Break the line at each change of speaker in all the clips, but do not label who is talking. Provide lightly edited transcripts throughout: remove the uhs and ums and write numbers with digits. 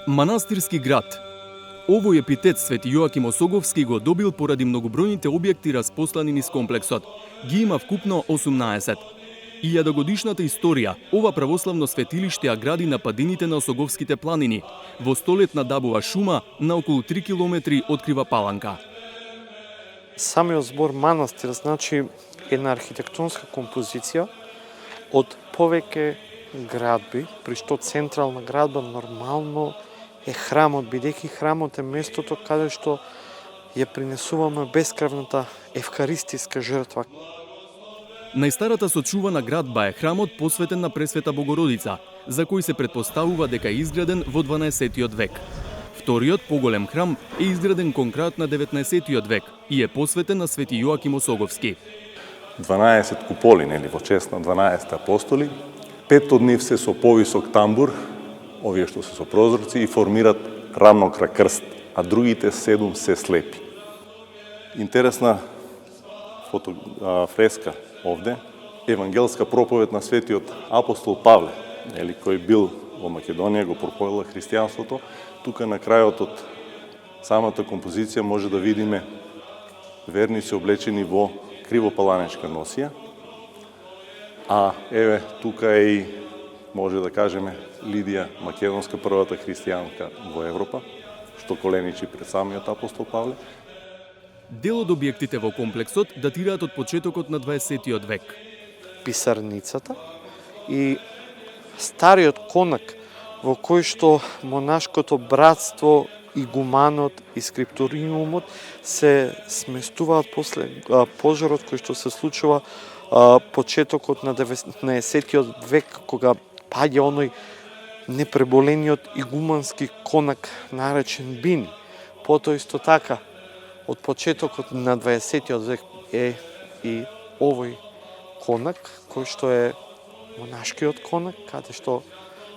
Манастирски град. Овој епитет Свети Јоаким Осоговски го добил поради многобројните објекти распослани низ комплексот. Ги има вкупно 18. 1000-годишната историја, ова православно светилиште ја гради на падините на Осоговските планини, во столетна дабова шума на околу 3 километри од Крива Паланка.
Самиот збор манастир значи една архитектонска композиција од повеќе градби, при што централна градба нормално е храмот, бидејќи храмот е местото каде што ја принесуваме бескрвната евхаристиска жртва.
Најстарата сочувана градба е храмот посветен на Пресвета Богородица, за кој се претпоставува дека е изграден во 12-тиот век. Вториот, поголем храм, е изграден конкрет на 19-тиот век и е посветен на Свети Јоаким Осоговски.
12 куполи, нели, во чест на 12 апостоли. 5 од нив се со повисок тамбур, овие што се со прозорци, и формират рамнокрак крст, а другите 7 се слепи. Интересна фреска овде, евангелска проповед на светиот апостол Павле, нели, кој бил во Македонија, го проповедал христијанството. Тука на крајот од самата композиција може да видиме верници облечени во кривопаланечка носија, а еве тука е и, може да кажеме, Лидија Македонска, првата христијанка во Европа, што коленичи пред самиот апостол Павле.
Дел од објектите во комплексот датираат од почетокот на 20-тиот век.
Писарницата и стариот конак во кој што монашкото братство, игуманот и скрипториумот се сместуваат после пожарот кој што се случува почетокот на 19-тиот век, кога паѓа оној непреболениот игумански конак наречен Бини. Потоа исто така, од почетокот на 20-тиот век е и овој конак, кој што е монашкиот конак, каде што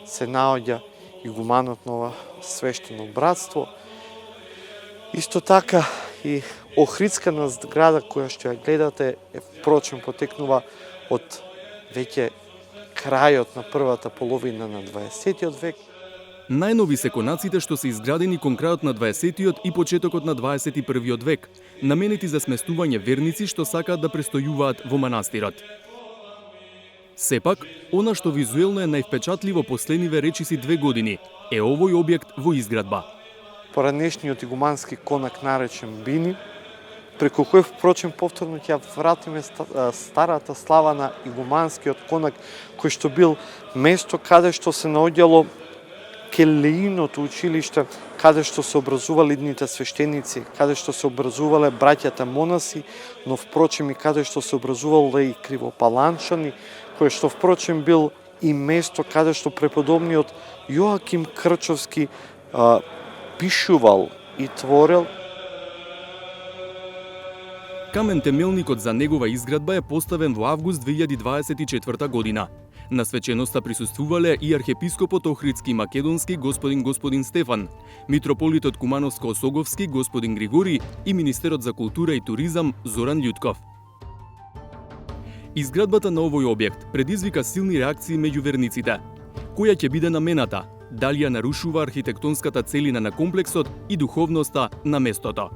се наоѓа игуманот на ова свештено братство. Исто така и Охридската зграда која што ја гледате е впрочем потекнува од веќе крајот на првата половина на 20-тиот век.
Најнови се конаците што се изградени кон крајот на 20-тиот и почетокот на 21-виот век, наменети за сместување верници што сакаат да престојуваат во манастирот. Сепак, она што визуелно е највпечатливо последниве речиси 2 години е овој објект во изградба.
Поранешниот игумански конак наречен Бини, преку кој впрочем повторно ќе вратиме старата слава на игуманскиот конак, кој што бил место каде што се наоѓало келеиното училиште, каде што се образувале идните свештеници, каде што се образувале браќата монаси, но впрочем и каде што се образувале и кривопаланчани, кој што впрочем бил и место каде што преподобниот Јоаким Крчовски пишувал и творел.
Камен темелникот за негова изградба е поставен во август 2024 година. На свеченоста присуствувале и архиепископот Охридски Македонски господин Стефан, митрополитот Кумановско-Осоговски господин Григори и министерот за култура и туризам Зоран Љутков. Изградбата на овој објект предизвика силни реакции меѓу верниците. Која ќе биде намената? Дали ја нарушува архитектонската целина на комплексот и духовноста на местото?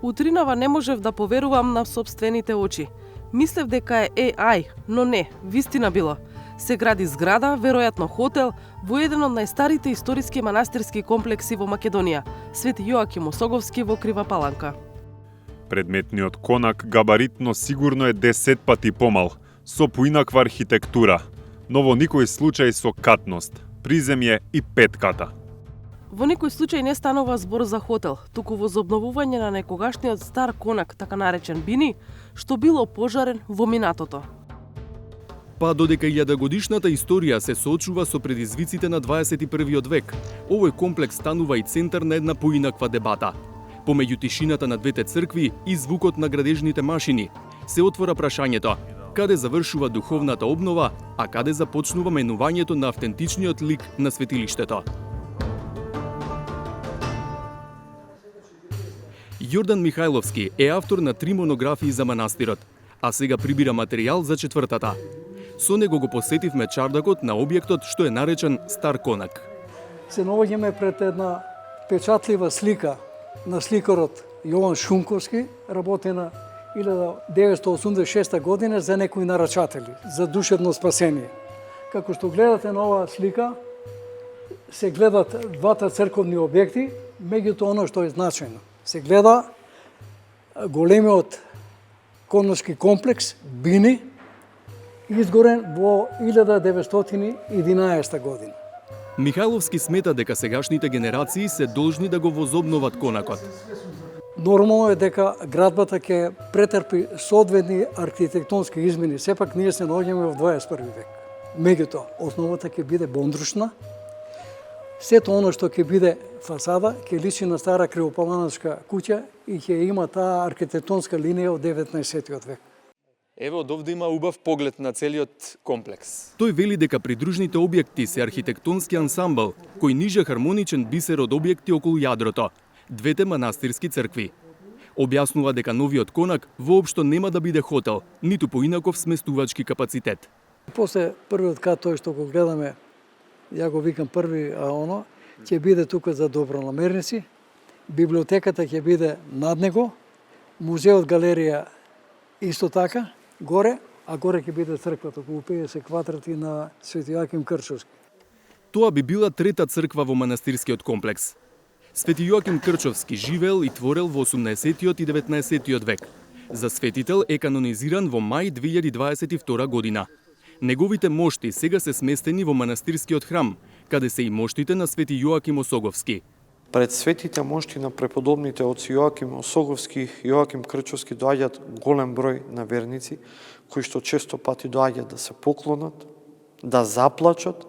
Утринава не можев да поверувам на сопствените очи. Мислев дека е AI, но не, вистина било. Се гради зграда, веројатно хотел, во еден од најстарите историски манастирски комплекси во Македонија, Свети Јоаким Осоговски во Крива Паланка.
Предметниот конак габаритно сигурно е 10 пати помал, со поинаква архитектура, но во никој случај со катност, приземје и 5 ката.
Во никој случај не станува збор за хотел, туку возобновување на некогашниот стар конак, така наречен Бини, што било пожарен во минатото.
Па додека 1000-годишната историја се соочува со предизвиците на 21-виот век, овој комплекс станува и центар на една поинаква дебата. Помеѓу тишината на двете цркви и звукот на градежните машини, се отвора прашањето каде завршува духовната обнова, а каде започнува менувањето на автентичниот лик на светилиштето. Јордан Михајловски е автор на 3 монографии за манастирот, а сега прибира материјал за 4-та. Со него го посетивме чардакот на објектот што е наречен Стар конак.
се наоѓаме пред една печатлива слика на сликарот Јован Шумковски, работена 1986 година за некои нарачатели, за душевно спасение. Како што гледате на оваа слика, се гледат двата црковни објекти, меѓутоа оно што е значајно. Се гледа големиот коношки комплекс Бини, изгорен во 1911 година.
Михайловски смета дека сегашните генерации се должни да го возобноват конакот.
Нормално е дека градбата ќе претрпи соодветни архитектонски измени, сепак ние се наоѓаме во 21 век. Меѓутоа, основата ќе биде бондрушна. Сето оно што ќе биде фасада ќе личи на стара кривопаланска куќа и ќе има таа архитектонска линија од 19 век.
Еве, од овде има убав поглед на целиот комплекс.
Тој вели дека придружните објекти се архитектонски ансамбл, кој ниже хармоничен бисер од објекти околу јадрото, двете манастирски цркви. Објаснува дека новиот конак воопшто нема да биде хотел, ниту поинаков сместувачки капацитет.
После првиот кат, тој што го гледаме, ја го викам први, а оно, ќе биде тука за добронамерници, библиотеката ќе биде над него, музеот галерија исто така, горе, а горе ќе биде црквата, околу 50 квадрати на Свети Јоаким Крчовски.
Тоа би била трета црква во манастирскиот комплекс. Свети Јоаким Крчовски живеел и творел во 18 и 19 век. За светител е канонизиран во мај 2022 година. Неговите мошти сега се сместени во манастирскиот храм, каде се и моштите на Свети Јоаким Осоговски.
Пред светите мошти на преподобните оци Јоаким Осоговски и Јоаким Крчовски доаѓаат голем број на верници, кои што често пати доаѓаат да се поклонат, да заплачат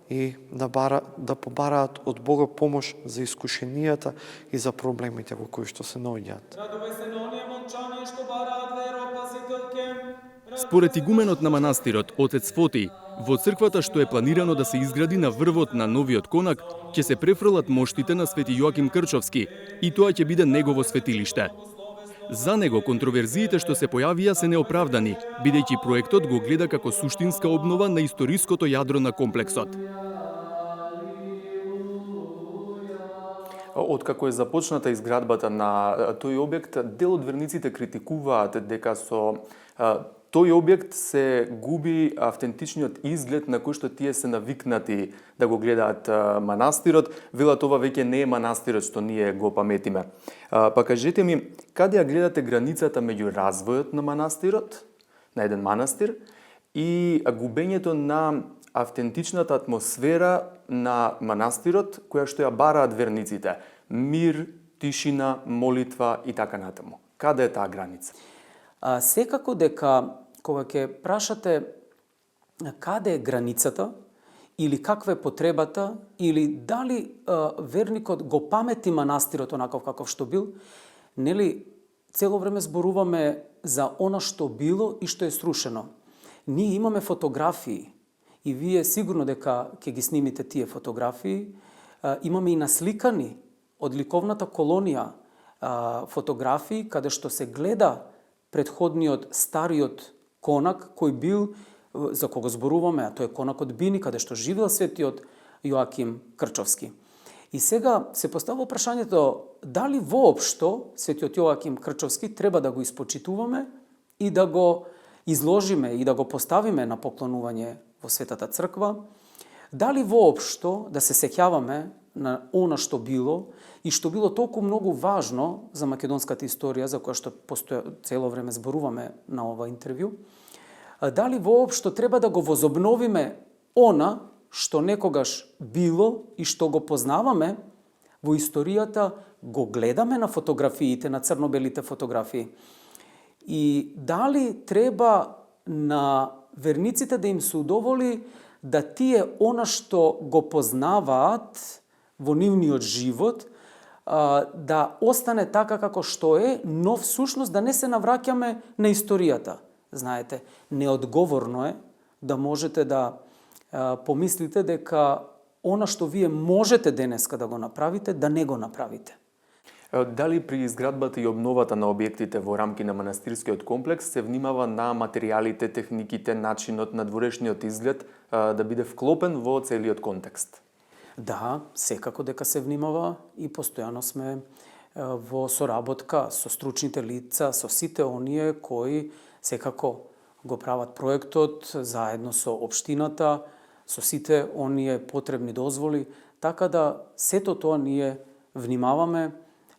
и да побараат од Бога помош за искушенијата и за проблемите во кои што се наоѓаат.
Според игуменот на манастирот, отец Фотиј, во црквата што е планирано да се изгради на врвот на новиот конак, ќе се префрлат моштите на Свети Јоаким Крчовски и тоа ќе биде негово светилиште. За него контроверзиите што се појавија се неоправдани, бидејќи проектот го гледа како суштинска обнова на историското јадро на комплексот.
Откако е започната изградбата на тој објект, дел од верниците критикуваат дека со тој објект се губи автентичниот изглед на кој што тие се навикнати да го гледаат манастирот. Велат ова веќе не е манастирот што ние го паметиме. Па кажете ми, каде ја гледате границата меѓу развојот на манастирот, на еден манастир, и губењето на автентичната атмосфера на манастирот, која што ја бараат верниците? Мир, тишина, молитва и така натаму. Каде е таа граница?
Секако дека кога ќе прашате каде е границата или каква е потребата или дали верникот го памети манастирот онаков каков што бил, нели цело време зборуваме за она што било и што е срушено. Ние имаме фотографии и вие сигурно дека ќе ги снимите тие фотографии. Имаме и насликани од ликовната колонија фотографии каде што се гледа предходниот стариот конак кој бил, за кого зборуваме, а тој е конакот Бини, каде што живеел светиот Јоаким Крчовски. И сега се поставува прашањето дали воопшто светиот Јоаким Крчовски треба да го испочитуваме и да го изложиме и да го поставиме на поклонување во Светата Црква, дали воопшто да се сеќаваме на она што било и што било толку многу важно за македонската историја, за која што цело време зборуваме на ова интервју, дали воопшто треба да го возобновиме она што некогаш било и што го познаваме во историјата, го гледаме на фотографиите, на црно-белите фотографии. И дали треба на верниците да им се удоволи да тие она што го познаваат во нивниот живот, да остане така како што е, но всушност да не се навраќаме на историјата. Знаете, неодговорно е да можете да помислите дека она што вие можете денеска да го направите, да не го направите.
Дали при изградбата и обновата на објектите во рамки на манастирскиот комплекс се внимава на материјалите, техниките, начинот на дворешниот изглед да биде вклопен во целиот контекст?
Да, секако дека се внимава и постојано сме во соработка со стручните лица, со сите оние кои секако го прават проектот заедно со општината, со сите оние потребни дозволи, така да сето тоа ние внимаваме,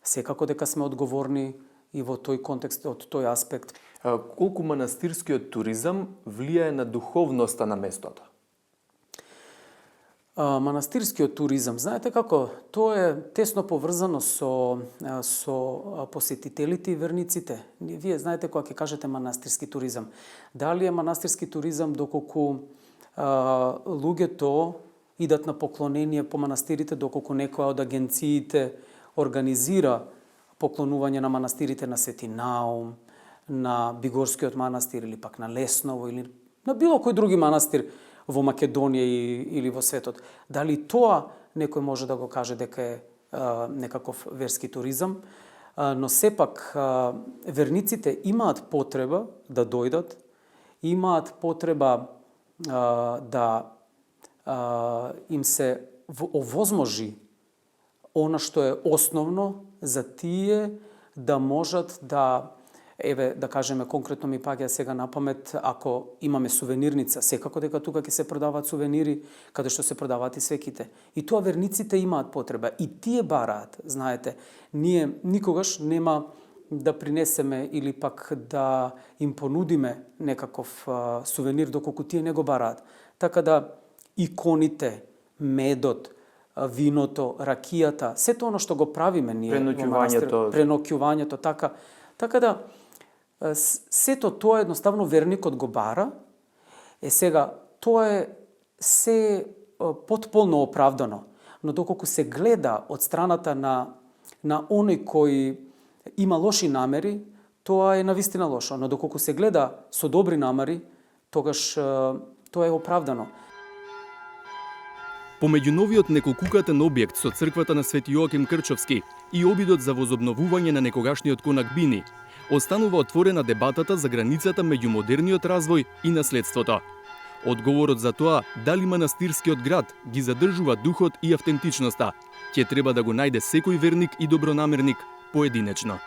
секако дека сме одговорни и во тој контекст, од тој аспект.
Колку манастирскиот туризам влијае на духовноста на местото?
Манастирскиот туризам, знаете како, тоа е тесно поврзано со посетителите и верниците. Вие знаете кога ќе кажете манастирски туризам. Дали е манастирски туризам доколку луѓето идат на поклонение по манастирите, доколку некоја од агенциите организира поклонување на манастирите на Свети Наум, на Бигорскиот манастир или пак на Лесново или на било кој други манастир во Македонија или во светот. Дали тоа некој може да го каже дека е некаков верски туризам, но сепак верниците имаат потреба да дојдат, имаат потреба да им се овозможи она што е основно за тие да можат да, еве, да кажеме, конкретно ми паѓа сега на памет, ако имаме сувенирница, секако дека тука ќе се продаваат сувенири, каде што се продаваат и свеките. И тоа верниците имаат потреба, и тие бараат, знаете. Ние никогаш нема да принесеме или пак да им понудиме некаков сувенир доколку тие не го бараат. Така да иконите, медот, виното, ракијата, сето оно што го правиме ние преноќувањето, така да сето тоа едноставно верникот го бара. Сега тоа е се потполно оправдано, но доколку се гледа од страната на оној кој има лоши намери, тоа е навистина лошо, но доколку се гледа со добри намери, тогаш тоа е оправдано.
Помеѓу новиот неколкукатен објект со црквата на Свети Јоаким Крчовски и обидот за возобновување на некогашниот конак Бини, останува отворена дебатата за границата меѓу модерниот развој и наследството. Одговорот за тоа дали манастирскиот град ги задржува духот и автентичноста ќе треба да го најде секој верник и добронамерник поединечно.